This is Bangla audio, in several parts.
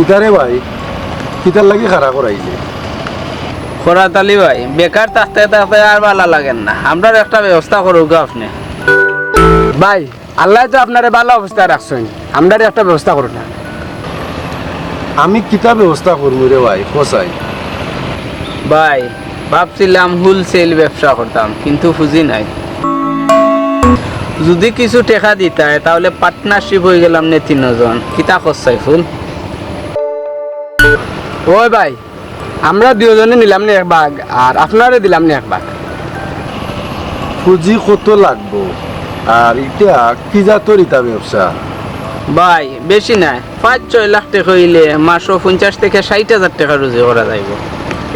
কিতারে ভাই কিতার লাগি খাড়া করাইছে কোরাত আলী ভাই বেকার থাকতে থাকতে আর ভালো লাগেন না আমরা একটা ব্যবস্থা করুক আপনি ভাই আল্লাহ তো আপনারে ভালো অবস্থায় রাখছেন আমরা একটা ব্যবস্থা করুন না আমি কিতা ব্যবস্থা করবো রে ভাই কোসাই ভাই ভাবছিলাম হোলসেল ব্যবসা করতাম কিন্তু পুঁজি নাই যদি কিছু টাকা দিতে হয় তাহলে পার্টনারশিপ হয়ে গেলাম নে তিনজন কিতা করছাই ফুল ওই ভাই আমরা দুজনে নিলাম না এক ভাগ আর আপনারে দিলাম না এক ভাগ পুঁজি কত লাগবো আর এটা কি জাতর ইটা ব্যবসা ভাই বেশি নাই 5-6 লাখ টাকা হইলে মাসও 50 থেকে 60,000 টাকা রুজি করা যাইব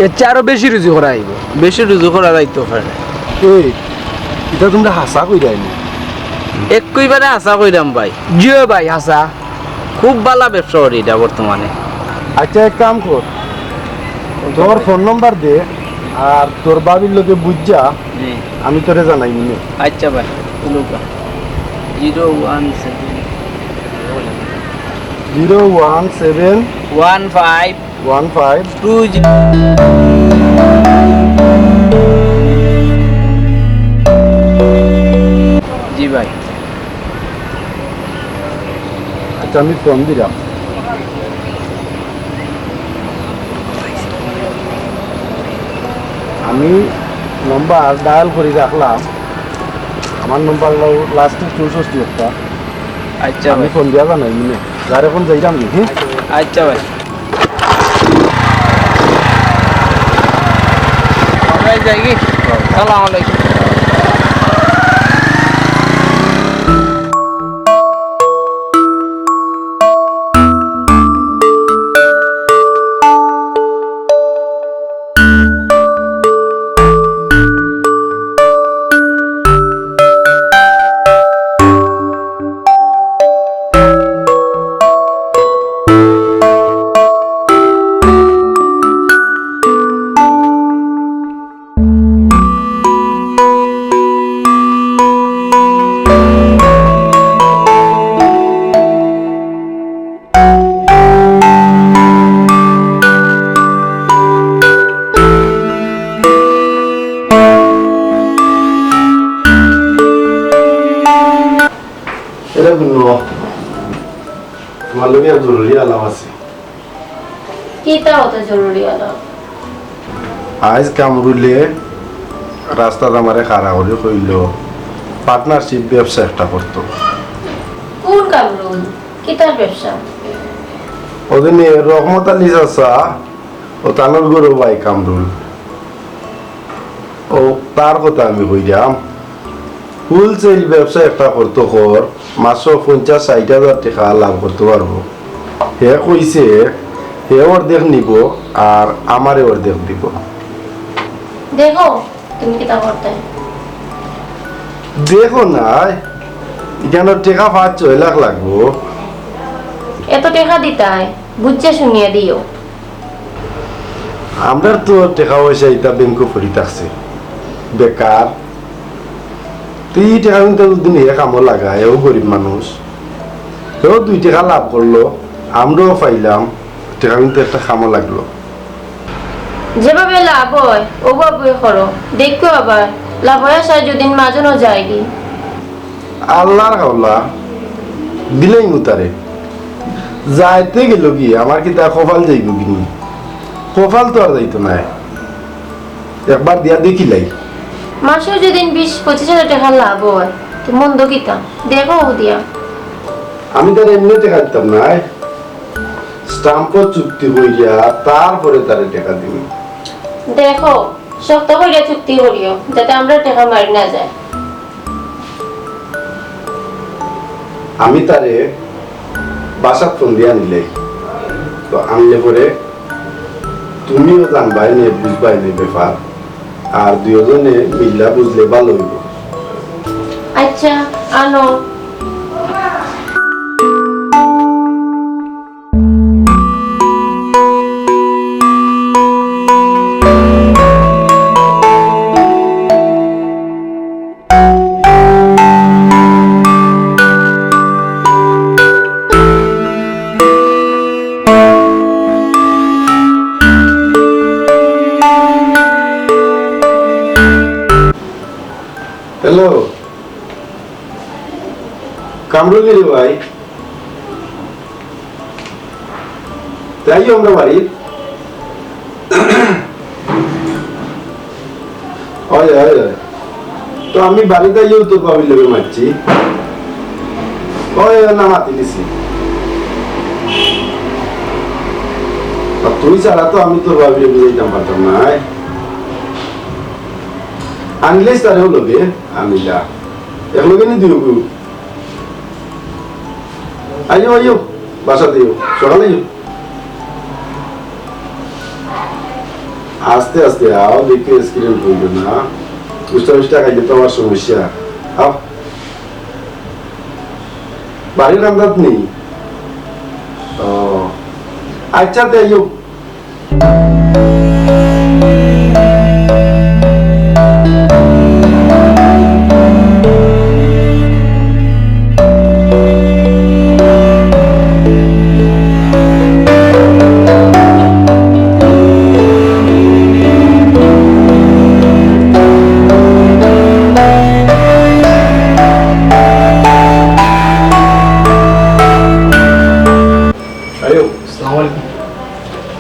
এর চেয়ে আরো বেশি রুজি করা আইব বেশি রুজি করা যাইতে পারে এই এটা তোমরা হাসা কইরাইনি একইবারে আশা কইরাম ভাই জিও ভাই হাসা খুব ভালো ব্যবসা করি এটা বর্তমানে আচ্ছা এক কাম কর তোর ফোন নম্বর দে আর তোর বাবির লোকে বুঝা জি আমি তোরে জানাই নি আচ্ছা ভাই বলুকা 017 017 15 15 20 জি ভাই আচ্ছা আমি ফোন দিলাম আমি নম্বর ডায়াল করে রাখলাম আমার নম্বর লাস্টে 64 একটা আচ্ছা আমি ভাই ফোন দিয়া জানাই নি যার এখন যাইরাম কি হ্যাঁ আচ্ছা ভাই আমরা যাই কি আসসালামু আলাইকুম এটা কোনো তোমার লোকে জরুরি আলাপ আছে কিতা অত জরুরি হলো আজ কামরুলে রাস্তাত আমারে খাড়া করে কইল পার্টনারশিপ ব্যবসা একটা করতো কোন কামরুল কিতার ব্যবসা ওদিন রহমত আলী চাচা ও তানোর গরু ভাই কামরুল ও তার কথা আমি কইলাম হোলসেল ব্যবসা একটা করতো কর মাসও 50-60,000 টাকা লাভ করতে পারবো হে কইছে হে অর্ধেক নিব আর আমারে অর্ধেক দিব দেখো তুমি কিতা করতে দেখো না এখানে টাকা 5-6 লাখ লাগবো এত টাকা দিতাই বুঝছে শুনিয়ে দিও আমরা তো টাকা পয়সা এটা ব্যাংকে পড়ে থাকছে বেকার তুই টাকা কিন্তু দিন এ কামও লাগায় ও গরিব মানুষ এও 2 টাকা লাভ করলো আমরাও পাইলাম টাকা কিন্তু একটা কামও লাগলো যেভাবে লাভ হয় ওভাবে করো দেখো আবার লাভ হয় আসায় যদি মাঝনও যায়গি আল্লাহর হাওলা দিলেই মুতারে যাইতে গেল কি আমার কি তা কপাল যাইব কিনি কপাল তো আর যাইতো না একবার দিয়া দেখিলাই মাসে যদি 20-25,000 টাকা লাভ হয় তো মন্দ কিতা দেখো দিয়া আমি তার এমনি টাকা দিতাম না স্টাম্প চুক্তি কইরা তারপরে তারে টাকা দিবি দেখো শক্ত করে চুক্তি করিও যাতে আমরা টাকা মারি না যায় আমি তারে বাসাত ফোন দিয়া নিলে তো আনলে পরে তুমিও জানবাই নে বুঝবাই নে ব্যাপার আর দুজনে মিল্লা বুঝলে ভালো হইব আচ্ছা আনো হ্যালো, কামরুলি রে ভাই, তাই আমরা বাড়ি হয় হয় হয়। তো আমি বাড়িতে গিয়েও তো পাবি লেগে মারছি, ওই না মাতি দিছি। তুই ছাড়া তো আমি তোর ভাবি বুঝাইতাম পারতাম না। আনলেস তারেও লগে আনিলা একলগে নি দিও গু আইও আইও বাসা দিও সকালে আইও আস্তে আস্তে আও দেখে স্ক্রিন করবে না উষ্টা খাইলে তো আমার সমস্যা আও বাড়ির রান্দাত নেই ও আচ্ছা তে আইও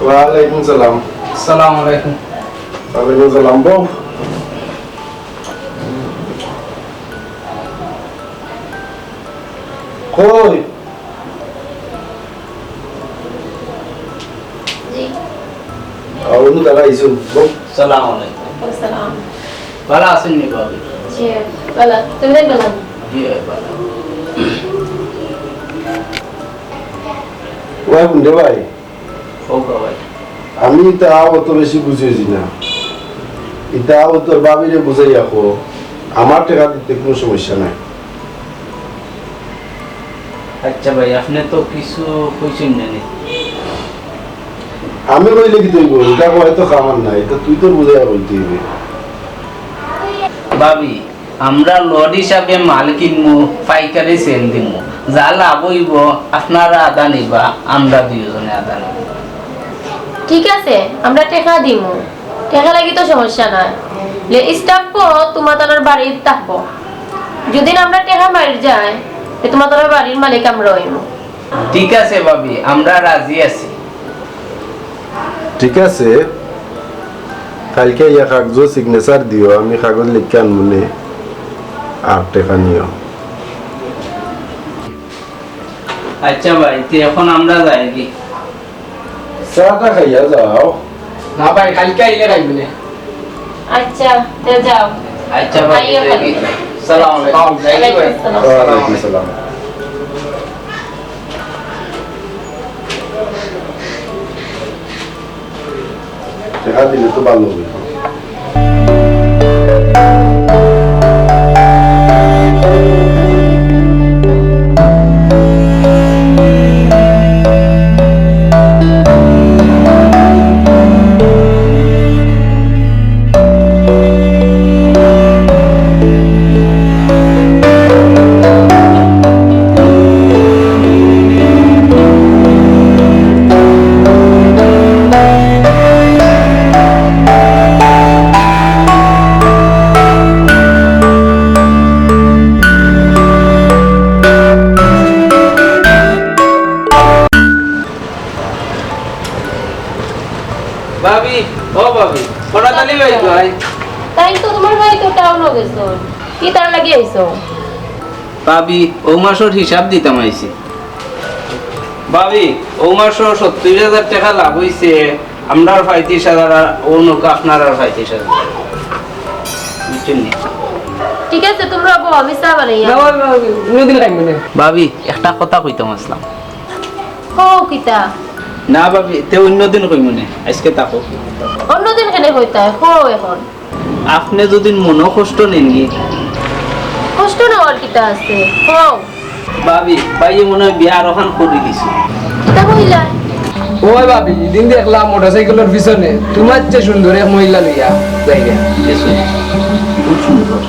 ওয়ালাইকুম সালাম। আসসালামু আলাইকুম। ওয়ালাইকুম সালাম। বউ কই? জি আউনু দাদা আইছুন। বউ আসসালামু আলাইকুম। আসসালাম। ভালো আছেন নি ভাবি? জি ভালো, তুমি ভালো? জি ভালো। ওই বুঝে ভাই, ওকে ভাই। আমি তাও অত বেশি বুঝেছি না, এটাও তোর বাবিরে বুঝাই রাখো, আমার টাকা দিতে কোনো সমস্যা নাই। আচ্ছা ভাই, আপনি তো কিছু কইছেন না নি? আমি কইলে কি তুই বল, এটা হয়তো খাবার নাই, তো তুই তোর বুঝাইয়া বলতে হবে। ভাবি, আমরা লড হিসাবে মাল কিনবো, পাইকারি সেল দিব, যা লাভ হইব আপনারা আদা নিবা, আমরা দুইজনে আদা নিব। ঠিক আছে, আমরা টাকা দিমু, টাকা লাগি তো সমস্যা নাই। লে স্টাফ কো তোমার তার বাড়ির থাকবো, যদি আমরা টাকা মার যায় তোমার তার বাড়ির মালিক আমরা হইমু। ঠিক আছে ভাবি, আমরা রাজি আছি। ঠিক আছে, কালকে ইয়া কাগজ সিগনেচার দিও, আমি কাগজ লিখে আনমনে আর টাকা নিও। আচ্ছা ভাই, তো এখন আমরা যাই কি? চাটা খাইয়া যাও। না ভাই, কালকে আইলে খাইবি। আচ্ছা তে যাও। আচ্ছা ভাই, আইও কালকে। আসসালামু আলাইকুম। যাই কি ভাই? ওয়ালাইকুম সালাম। টাকা দিলে তো ভালো হবে। ভাবি, ও ভাবি, কোরাতালি ভাই ভাই। তাই তো তোমার ভাই তো টাউন গেছো, কি তার লাগি আইছো? ভাবি, ও মাসের হিসাব দিতাম আইছি। ভাবি, ও মাসের 70,000 টাকা লাভ হইছে, আমরা 35,000 আর ও নৌকা আপনার আর 35,000। বুঝছেন নি? ঠিক আছে, তোমরা বউ, আমি চা বানাইয়া। কোনোদিন খাইবি না। ভাবি, একটা কথা কইতাম আসলাম। হো কিতা? না ভাবি, তে অন্যদিন কই মনে, আজকে তাকো। অন্যদিন কেনে কইতা হো এখন? আপনি যদি মনো কষ্ট নেন কি? কষ্ট নেওয়ার কিতা আছে? হো ভাবি, ভাই মনে হয় বিয়া আরোহণ করে দিছি। কিতা কইলা? ওই ভাবি, দিন দেখলাম মোটরসাইকেলের পিছনে তোমার চেয়ে সুন্দর এক মহিলা লইয়া যাইয়া। এসো, খুব সুন্দর।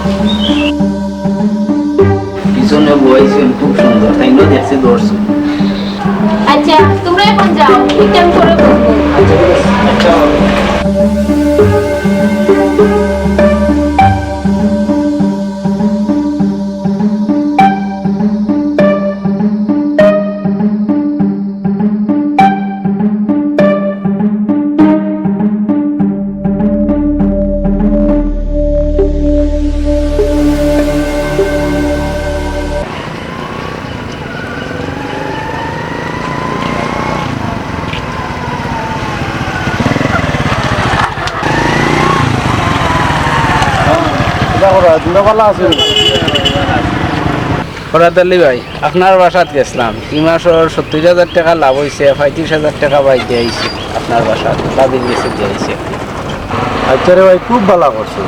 পিছনে বইছেন, খুব সুন্দর, তাই না? দেখছি দর্শক। আচ্ছা তোমরা এখন যাও, ঠিক টাইম করে বলবো। আচ্ছা ভাবি। ভাই তোমরা ভালো আছো? কোরাত আলী ভাই আপনার বাসাত গেছিলাম, 2 মাসের 70,000 টাকা লাভ হয়েছে, 35,000 টাকা বাই দিয়েছে আপনার বাসাত বাবির গেছে দিয়েছে। আচ্ছা রে ভাই, খুব ভালো করছো।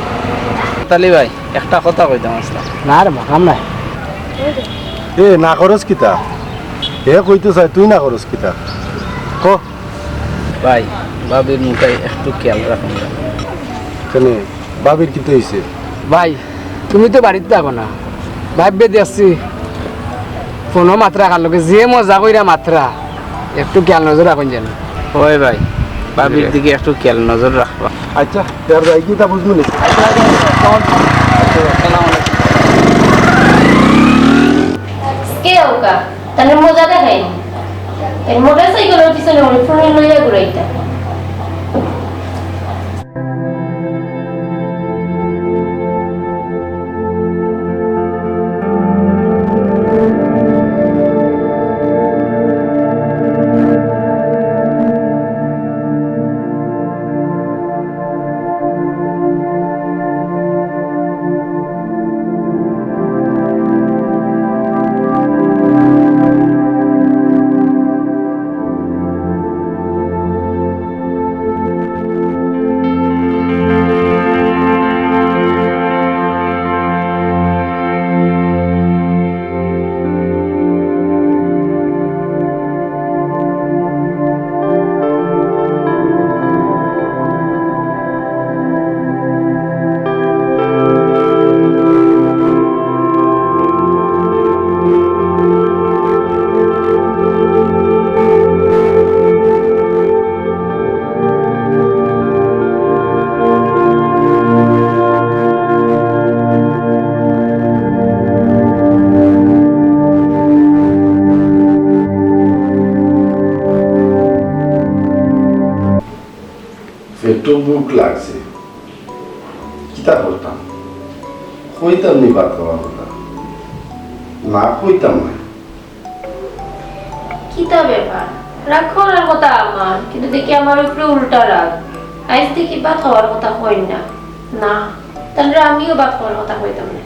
আলী ভাই একটা কথা কইতাম আসলাম। না রে মাকাম নাই। এ না করস কিতা? হে কইতে চাই, তুই না করস কিতা? ক ভাই বাবির মুখে একটু খেয়াল রাখুন। কেন বাবির কিতে হইছে? ভাই তুমি তো বাড়িতে থাকো না, ভাববে দিচ্ছি ফোনও মাত্রা কার লোকে যে মজা কইরা মাত্রা একটু খেয়াল নজর রাখুন যেন। ওই ভাই বাবির দিকে একটু খেয়াল নজর রাখবা। আচ্ছা তার যাই কিতা বুঝবো নি? কে ওকা তাহলে মজা দেখাই এই মোটরসাইকেলের পিছনে ওই ফোন লইয়া ঘুরাইতা। একটু বুক লাগছে, কিতা করতাম? কইতাম নি ভাত খাওয়ার কথা? না কইতাম না। কিতা ব্যাপার, রাগ করার কথা আমার, কিন্তু দেখি আমার উপরে উল্টা রাগ। আজ দেখি ভাত খাওয়ার কথা কই না। না তাহলে আমিও ভাত খাওয়ার কথা কইতাম না।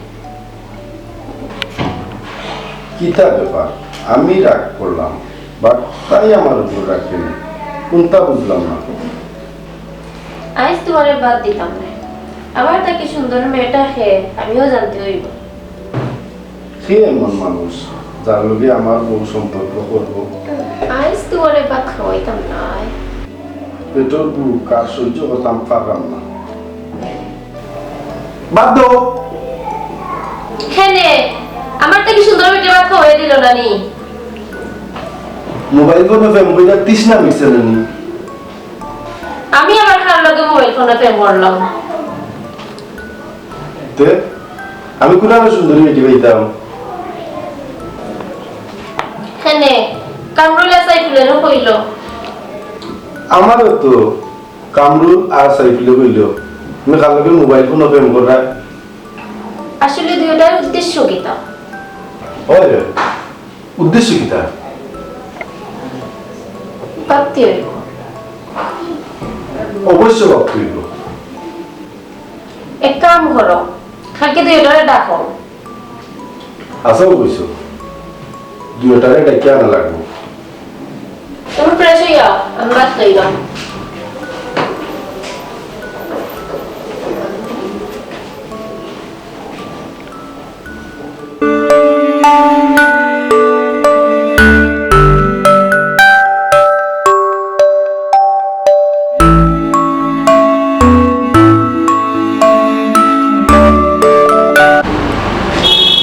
কিতা ব্যাপার? আমি রাগ করলাম, বাট তাই আমার উপর রাগ কেন? কোনটা বুঝলাম না। আজ তোমার বাদ দিতাম না, আবার তাকে সুন্দর মেয়েটা খেয়ে আমিও জানতে হইব। সে এমন মানুষ যার লগে আমার বউ সম্পর্ক করবো? আজ তোমার ভাত খাওয়াইতাম না। পেটর বুক কার সহ্য করতাম পারলাম না। বাদ দাও। হ্যাঁ আমার তাকে সুন্দর মেয়েটা ভাত খাওয়াই দিল না নি? মোবাইল ফোনে ফেম কইরা তৃষ্ণা মিটছে না নি? আমি আবার কার লগে মোবাইল ফোনে প্রেম করলাম? তে আমি কোন আরো সুন্দরী মেয়েটি পাইতাম? হ্যাঁ কামরুলা সাইফুলেরও কইল। আমারও তো কামরুল আর সাইফুলে কইল তুমি কার লগে মোবাইল ফোনে ফেম করা। আসলে দুইটার উদ্দেশ্য কিতা? ওই উদ্দেশ্য কিতা? ভাবতে হইব। অবশ্য ভাবতে হইব। এক কাম করো, কালকে দুইটারে ডাকো। আসাও কইছো দুইটারে ডাকি আনা লাগবো। তুমি ফ্রেশ হইয়া আমি ভাত খাইলাম।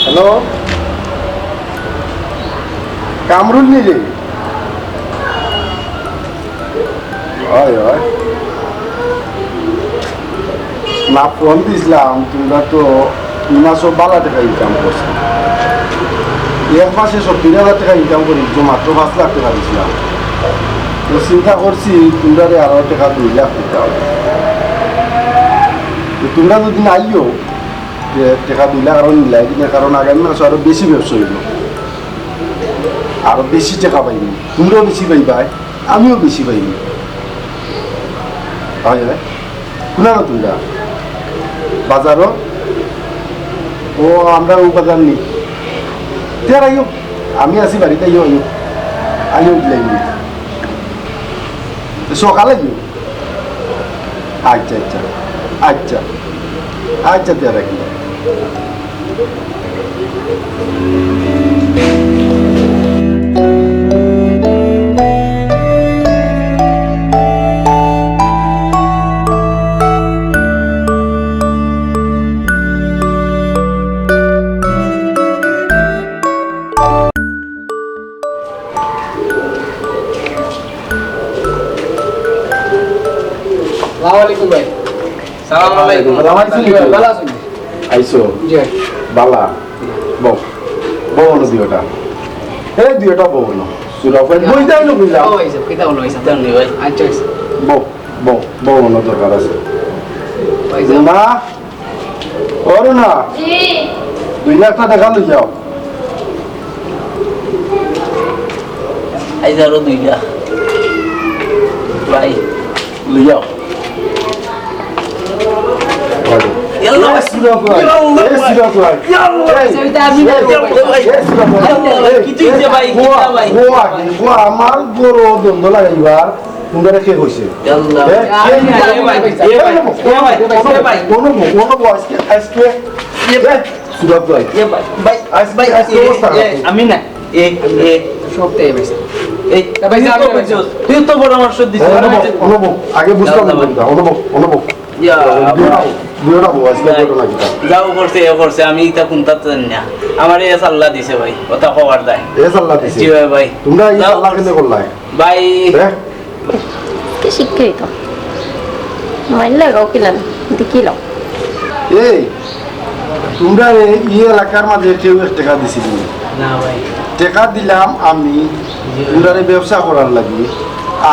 হ্যালো কামরুল নিলে হয় হয় না ফোন দিছিলাম, তোমরা তো 2 মাসও 12 টাকা ইনকাম করছো। 1 মাসে 70,000 টাকা ইনকাম করি, তো মাত্র 5 লাখ টাকা দিছিলাম। তো চিন্তা করছি তোমরা আরো টাকা 2 লাখ দিতে হবে। তোমরা যদি আইও যে টাকা 2 লাখ আরো মিলাই দিলে, কারণ আগামী মাসে আরো বেশি ব্যবসা হইব, আরো বেশি টাকা পাইনি। তোমরাও বেশি পাইবা, আমিও বেশি পাইনি। হয় হয় শুনা না তোমরা বাজারও ও আমরা উপাদান নি তের আইও আমি আছি বাড়িতে আইও আইও আইও দিলাই সকালে আইও আচ্ছা আচ্ছা আচ্ছা আচ্ছা তের আইও আসসালামু আলাইকুম ভাই। সালাম আলাইকুম। ভালো আছেন? আইসো জি বালা বউ বউ দিওটা এই দিওটা বউ না সুরা ভাই বই যাই না বুঝলা ও এইসব কিতা হলো এইসব জানি ভাই। আচ্ছা আচ্ছা বউ বউ বউ না দরকার আছে ভাই না ওরে না জি 2 লাখ টাকা লই যাও আইজ আরো 2 লাখ ভাই লই যাও ইয়াল্লা সুরা ভাই এই সুরা ভাই সেটা আমি ভাই কিছু হইছে ভাই কিতা ভাই ও আমার বড় দ্বন্দ্ব লাগাইবার তোমরা কে কইছে ইয়াল্লা আমি না সবটাই ভাই এই তুই তো পরামর্শ দিছিস আগে বুঝতাম অনুভব যাও করছে এ করছে আমি এটা কোনটা জানি না আমার এ আল্লাহ দিছে ভাই কথা খবর দেয় জি ভাই ভাই তোমরা এই আল্লাহ কেন করলাই ভাই শিক্ষিত মাইল লাগাও কিলাম দেখিলাম এই তোমরা এই এলাকার মাঝে কেউ 1 টাকা দিছিল না ভাই টাকা দিলাম আমি তোমরা ব্যবসা করার লাগি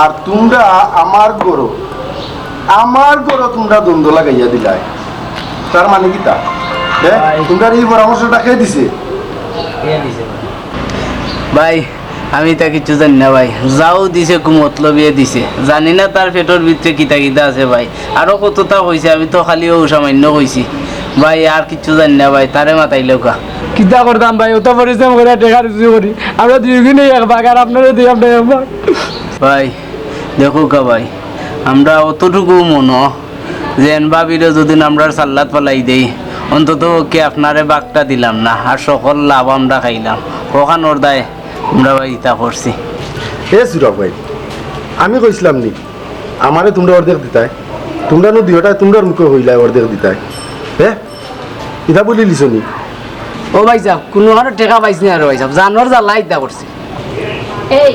আর তোমরা আমার গরো তোমরা দ্বন্দ্ব লাগাইয়া দিলাই তার মানে কি তা তোমরা এই পরামর্শটা খেয়ে দিছে ভাই আমি তা কিছু জানি না ভাই যাও দিছে কুমতলবিয়ে দিছে জানি না তার পেটের ভিতরে কিতা কিতা আছে ভাই আরো কতটা কইছে আমি তো খালি ও সামান্য কইছি ভাই আর কিছু জানি না ভাই তারে মাথায় লোকা কিতা করতাম ভাই অত পরিশ্রম করে টাকা রুজি করি আমরা দুইজনে এক ভাগ আর আপনারা দুই আপনার এক ভাগ ভাই দেখো কা ভাই আমরা অতটুকু মনো যে ভাবিরে যদি আমরা সাল্লাত পালাই দেই অন্তত ওকে আপনারে বাঘটা দিলাম না আর সকল লাভ আমরা খাইলাম ওখানোর দায় আমরা ভাই ইতা করছি এ সুরভ ভাই আমি কইছিলাম নি আমারে তোমরা অর্ধেক দিতাই তোমরা নো দিওটাই তোমরা মুখে হইলাই অর্ধেক দিতাই ইটা বলি লিছো নি ও ভাই সাহেব কোনো হারে টাকা পাইছি না রে ভাই সাহেব জানোয়ার যা লাইট দা করছে এই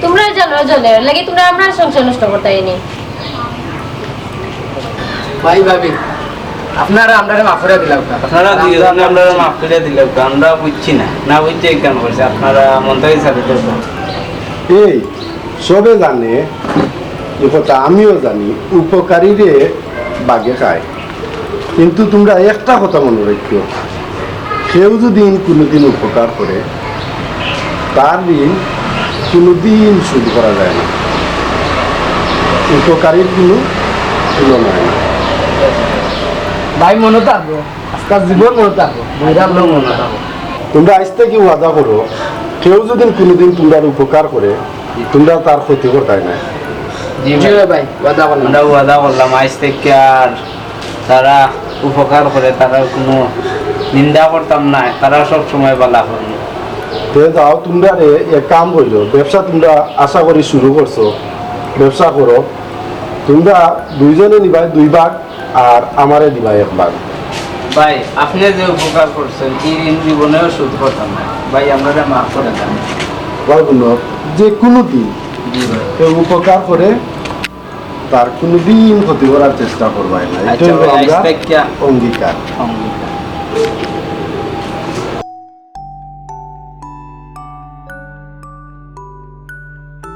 তোমরা জানো জানো লাগে তোমরা আমরা সংসার নষ্ট করতে আইনি ভাই ভাবি আপনারা আমরা মাফ করে দিলাম আপনারা দুইজনে আমরা মাফ করে দিলাম আমরা বুঝছি না না বুঝতে কেন করছে আপনারা মনটা হিসাবে করবেন এই সবে জানে এ কথা আমিও জানি উপকারীরে বাগে খায় কিন্তু তোমরা একটা কথা মনে রাখিও কেউ যদি কোনোদিন উপকার করে তার ঋণ কোনোদিন শোধ করা যায় না উপকারীর কোনো তুলনা হয় না ভাই মনে থাকবো আজকাল জীবন মনে থাকবো ভাইরা মনে থাকবো তোমরা আজ থেকে ওয়াদা করো কেউ যদি কোনোদিন তোমরা উপকার করে তোমরা তার ক্ষতি করতে না জি ভাই ওয়াদা করলাম আমরা ওয়াদা করলাম আজ থেকে আর তারা উপকার করে তারা কোনো নিন্দা করতাম না তারা সব সময় বলা করবো তো যাও তোমরা এক কাম করছো ব্যবসা তোমরা আশা করি শুরু করছো ব্যবসা করো তোমরা দুইজনে নিবাই 2 ভাগ আর আমারে দিবাই 1 ভাগ ভাই আপনি যে উপকার করছেন এই ঋণ জীবনেও শোধ করতাম না ভাই আমরা মাফ করে দেন যে কোনো দিন জি ভাই কেউ উপকার করে তার কোনোদিন ক্ষতি করার চেষ্টা করবাই না আচ্ছা এটা ভাই, আমরা আজ থেকে অঙ্গীকার অঙ্গীকার